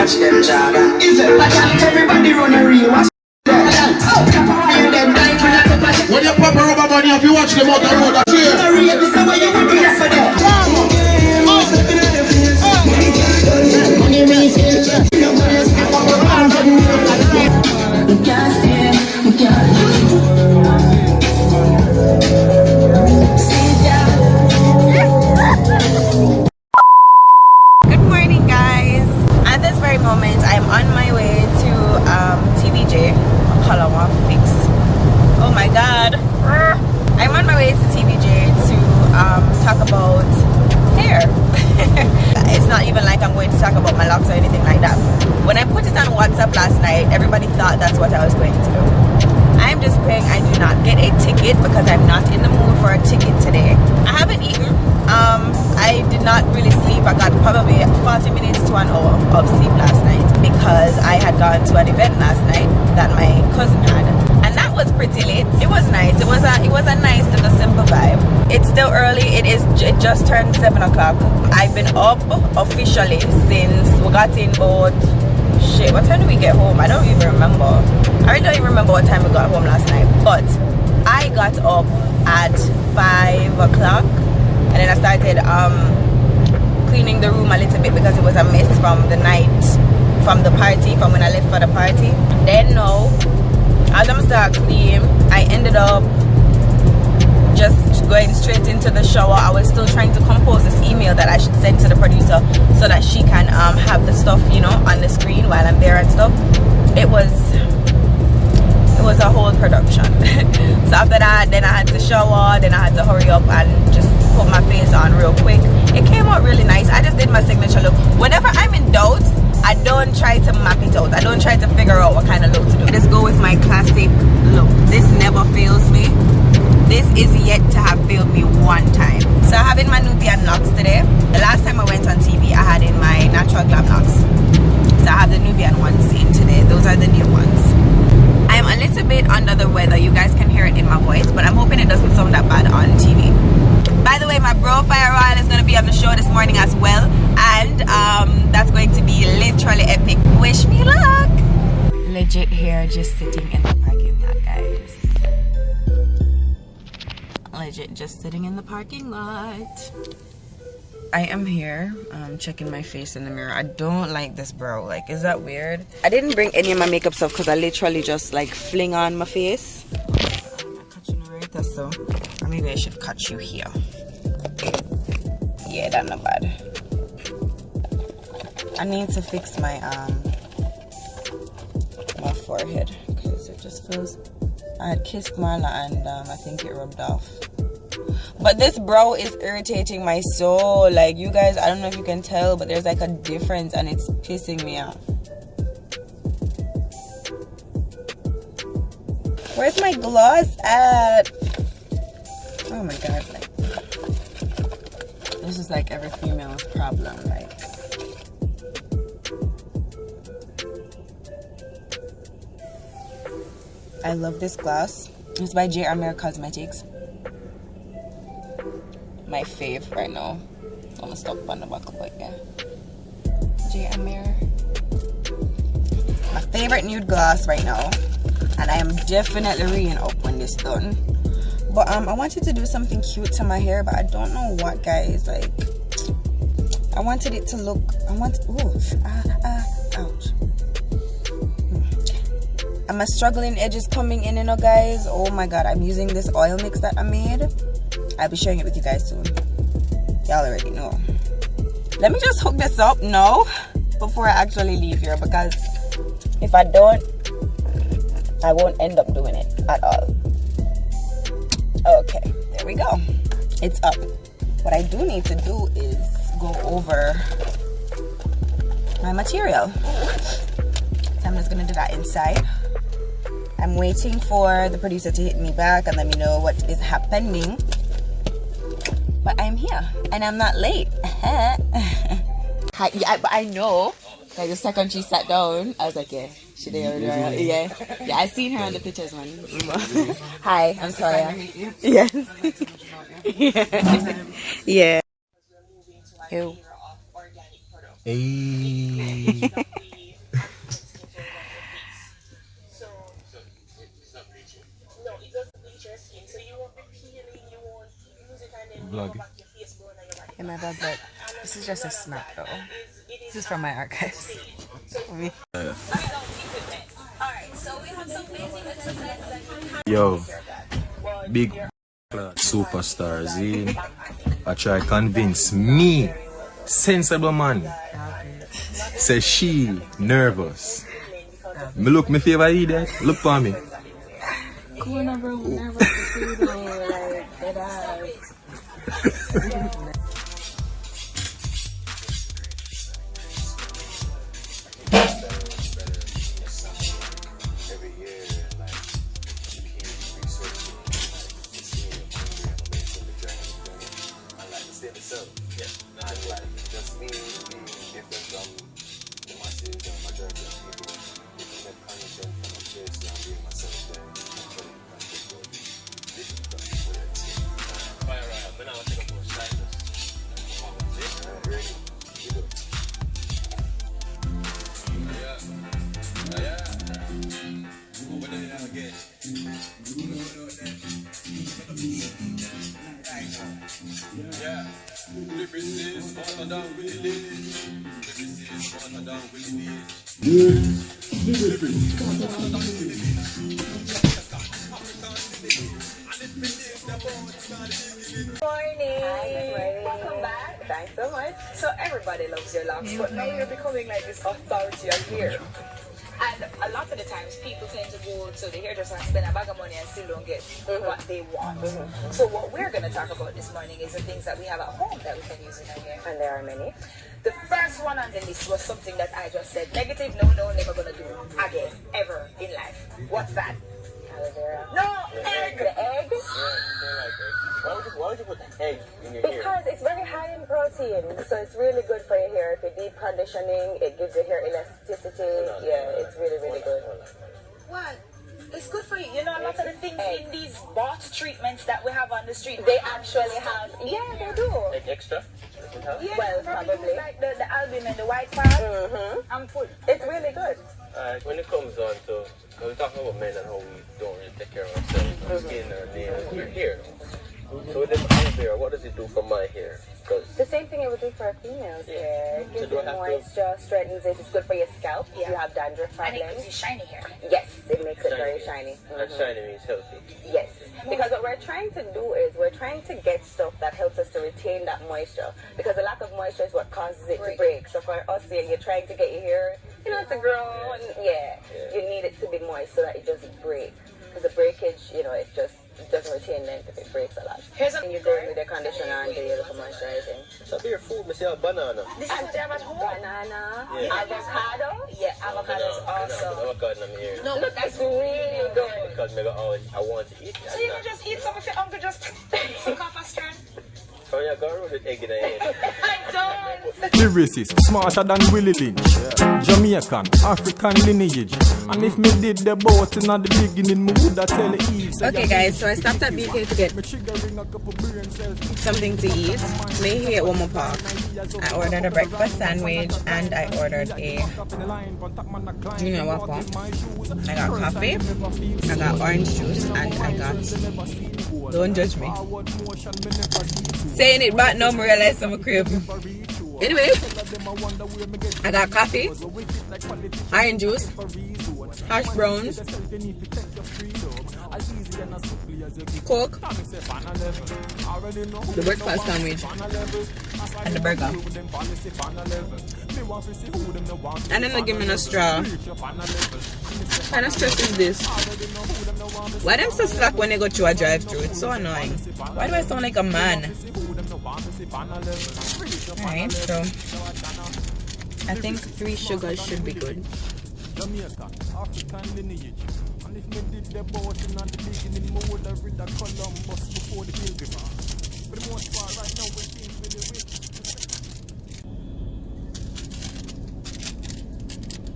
watch them jargon. Is it? But everybody run a real watch them. When you pop a rubber money, if you watch them out the road, that's it. This is what you would do for them. Good morning, guys. At this very moment, I'm on my way to TVJ. Palawa fix. Oh my God. I'm on my way to TVJ to talk about hair. It's not even like I'm going to talk about my locks or anything like that. When I put it on WhatsApp last night, everybody thought that's what I was going to do. I'm just praying I do not get a ticket because I'm not in the mood for a ticket today. I haven't eaten. I did not really sleep. I got probably 40 minutes to an hour of sleep last night because I had gone to an event last night that my cousin had, and that was pretty late. It was nice. It was a nice little simple vibe. It's still early. It just turned 7 o'clock. I've been up officially since we got in about shit. What time did we get home? I don't even remember. I really don't even remember what time we got home last night. But I got up at 5 o'clock. And then I started cleaning the room a little bit because it was a mess from the night, from the party, from when I left for the party. Then now, as I'm starting clean, I ended up just going straight into the shower. I was still trying to compose this email that I should send to the producer so that she can have the stuff, you know, on the screen while I'm there and stuff. It was a whole production. So after that, then I had to shower, then I had to hurry up and just put my face on real quick. It came out really nice. I just did my signature look. Whenever I'm in doubt, I don't try to map it out. I don't try to figure out what kind of look to do. I just go with my classic look. This never fails me. This is yet to have failed me one time. So I have in my Nubian locks today. The last time I went on TV, I had in my natural glam locks. So I have the Nubian ones in today. Those are the new ones. I'm a little bit under the weather. You guys can hear it in my voice, but I'm hoping it doesn't sound that bad on TV. By the way, my bro Fyah Roiall is going to be on the show this morning as well, and that's going to be literally epic. Wish me luck. Legit here, just sitting in the parking lot, guys. Legit just sitting in the parking lot. I am here checking my face in the mirror. I don't like this brow. Like, is that weird? I didn't bring any of my makeup stuff because I literally just like fling on my face. I'm not catching you right there, so or maybe I should cut you here. Yeah, that's not bad. I need to fix my my forehead because it just feels. I had kissed Marla and I think it rubbed off. But this brow is irritating my soul. Like, you guys, I don't know if you can tell, but there's like a difference and it's pissing me off. Where's my gloss at? Oh my God, like, this is like every female's problem. Like, I love this gloss. It's by J. Amir Cosmetics. My fave right now. I'm gonna stop on the back of it, yeah. J. Amir. My favorite nude gloss right now. And I am definitely reading up when this done. But I wanted to do something cute to my hair, but I don't know what, guys. Like, I wanted it to look. Ouch. And my struggling edges coming in, you know, guys. Oh my God, I'm using this oil mix that I made. I'll be sharing it with you guys soon. Y'all already know. Let me just hook this up now before I actually leave here, because if I don't, I won't end up doing it at all. Okay, there we go. It's up. What I do need to do is go over my material. So I'm just gonna do that inside. I'm waiting for the producer to hit me back and let me know what is happening. But I'm here and I'm not late. Hi, yeah, but I know. Like the second she sat down, I was like, yeah, she there. Yeah, I seen her on the pictures, man. Hi, I'm sorry. Yes. Yeah. Ew. Hey. vlog. In my vlog, but this is just a snap though. This is from my archives. Me. Yo, big superstar Z. I try convince me, sensible man. Say she nervous. Me look me favor idiot. Look for me. Cool number nervous too though, like dead eyes. Welcome back. Thanks so much. So everybody loves your locks, but now you're becoming like this authority of hair. And a lot of the times people tend to go to the hairdresser and spend a bag of money and still don't get what they want. So what we're going to talk about this morning is the things that we have at home that we can use in our hair. And there are many. The first one on the list was something that I just said, negative, no, never going to do again, ever in life. What's that? Aloe vera. No, egg! The egg? Why would you put egg in your hair? Because it's very high in protein, so it's really good for your hair. If you're deep conditioning, it gives your hair elasticity. Yeah, it's really, really good. What? It's good for you. You know, a lot of the things in these bot treatments that we have on the street, They actually have, yeah, they do. Like extra? yeah, Well, probably. like the albumin, the white part. I'm full. It's really good. When it comes on to, because we're talking about men and how we don't really take care of ourselves, our skin, our nails, our hair. So with this aloe vera, what does it do for my hair? Because The same thing it would do for a female's hair. It gives it moisture, straightens it. It's good for your scalp if you have dandruff And it gives problems. you shiny hair. Yes, it makes it very shiny. that shiny means healthy. Yes, because what we're trying to do is we're trying to get stuff that helps us to retain that moisture. Because a lack of moisture is what causes it to break. So for us, you're trying to get your hair, you know, to grow. And you need it to be moist so that it doesn't break. Because the breakage, you know, it doesn't retain length if it breaks a lot. Here's And you're doing with the conditioner and the little moisturizing. So be your food, I see a banana. This is what they have at home. Banana, Yeah. avocado. Yeah, avocado is awesome. Avocado in my hair. No, but That's really good. Because I want to eat it. so you can just eat some if your uncle just suck off a strand. Oh yeah, go around with egg in the head. I don't. Lyricist, smarter than Willy Lynch. Jamaican, African lineage. And if me did the boat in the beginning, me woulda tell Eve. Okay guys, so I stopped at BK to get something to eat. Me here at Womo Park. I ordered a breakfast sandwich and I ordered a junior waffle. I got coffee, I got orange juice, and I got, don't judge me, saying it but now I realize I'm a crave. Anyway, I got coffee, orange juice, hash browns, Coke, the breakfast sandwich, and the burger. And then they give me a straw. What kind of stress is this? Why them so slack when they go through a drive-thru? It's so annoying. Why do I sound like a man? Alright, so I think 3 sugars should be good. Jamaica, African lineage. And if me did the boat in the beginning, me would have read the Columbus before the Pilgrim. For the most part, right now, we're seeing really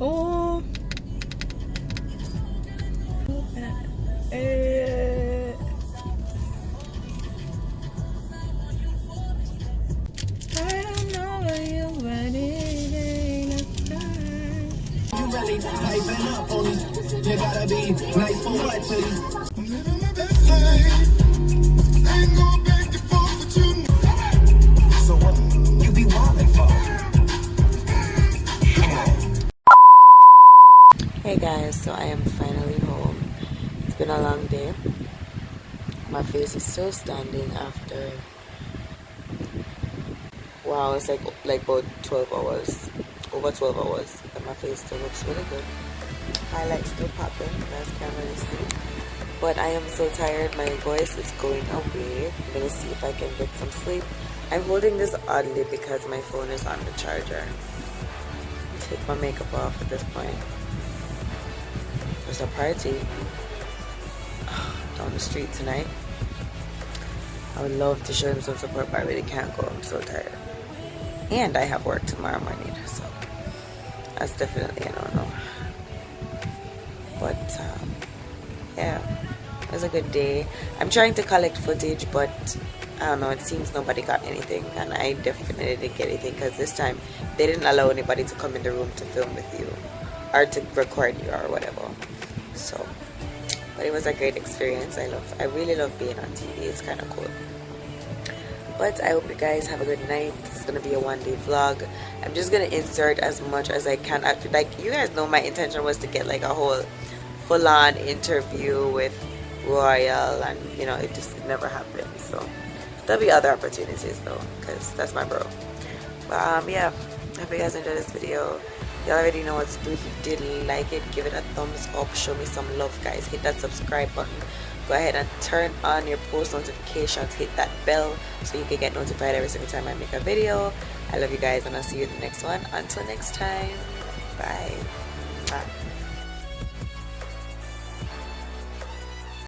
Oh. I don't know where you went in a time. You really hyping up on me. You gotta be nice for what to you. I'm living my best life. Ain't going back and forth with you. still standing after, wow, it's like about 12 hours, over 12 hours, and my face still looks really good. Highlights still popping, you guys can't really see. But I am so tired, my voice is going away. I'm gonna see if I can get some sleep. I'm holding this oddly because my phone is on the charger. Take my makeup off at this point. There's a party down the street tonight. I would love to show him some support, but I really can't go. I'm so tired. And I have work tomorrow morning, so that's definitely a no-no. But yeah, it was a good day. I'm trying to collect footage, but I don't know, it seems nobody got anything, and I definitely didn't get anything because this time they didn't allow anybody to come in the room to film with you or to record you or whatever. So, but it was a great experience. I really love being on TV. It's kind of cool. But I hope you guys have a good night. It's gonna be a one-day vlog. I'm just gonna insert as much as I can. Like, you guys know my intention was to get like a whole full-on interview with Roiall, and you know, it just never happened. So there'll be other opportunities though, because that's my bro. But yeah, I hope you guys enjoyed this video. Y'all already know what to do. If you did like it, give it a thumbs up. Show me some love, guys. Hit that subscribe button. Go ahead and turn on your post notifications. Hit that bell so you can get notified every single time I make a video. I love you guys, and I'll see you in the next one. Until next time, bye.